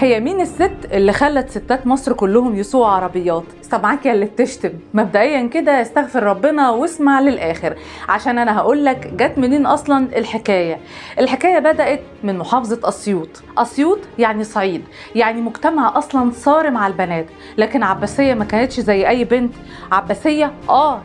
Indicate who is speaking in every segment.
Speaker 1: هي مين الست اللي خلت ستات مصر كلهم يسوقوا عربيات؟ سامعاك يا اللي بتشتم. مبدئيا كده استغفر ربنا واسمع للاخر، عشان انا هقولك جت منين اصلا الحكايه بدات من محافظه اسيوط. اسيوط يعني صعيد، يعني مجتمع اصلا صارم على البنات. لكن عباسيه ما كانتش زي اي بنت. عباسيه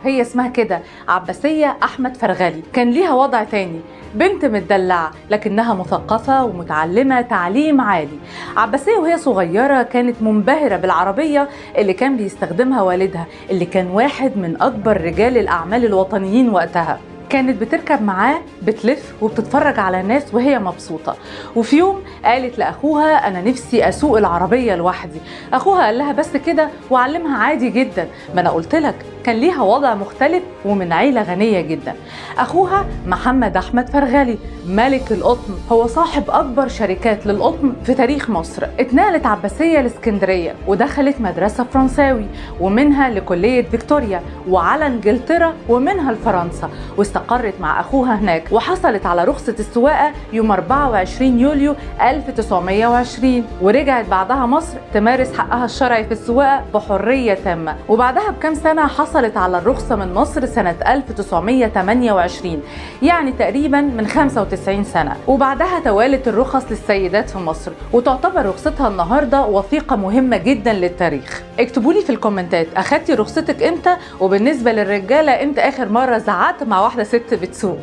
Speaker 1: هي اسمها كده، عباسيه احمد فرغلي. كان ليها وضع تاني، بنت متدلعة لكنها مثقفة ومتعلمة تعليم عالي. عباسية وهي صغيرة كانت منبهرة بالعربية اللي كان بيستخدمها والدها، اللي كان واحد من أكبر رجال الأعمال الوطنيين وقتها. كانت بتركب معاه بتلف وبتتفرج على الناس وهي مبسوطة. وفي يوم قالت لأخوها أنا نفسي أسوق العربية لوحدي. أخوها قال لها بس كده وعلمها عادي جدا، ما أنا قلت لك كان ليها وضع مختلف ومن عيلة غنية جدا. أخوها محمد أحمد فرغلي ملك القطن، هو صاحب أكبر شركات للقطن في تاريخ مصر. اتنقلت عباسية لإسكندرية ودخلت مدرسة فرنساوي، ومنها لكلية فيكتوريا، وعلى إنجلترا، ومنها لفرنسا، واستقرت مع أخوها هناك، وحصلت على رخصة السواقة يوم 24 يوليو 1920. ورجعت بعدها مصر تمارس حقها الشرعي في السواقة بحرية تامة. وبعدها بكام سنة حصلت على الرخصة من مصر سنة 1928، يعني تقريبا من 95 سنة. وبعدها توالت الرخص للسيدات في مصر، وتعتبر رخصتها النهاردة وثيقة مهمة جدا للتاريخ. اكتبولي في الكومنتات أخدتي رخصتك امتى، وبالنسبة للرجالة امتى آخر مرة زعقت مع واحدة ست بتسوق.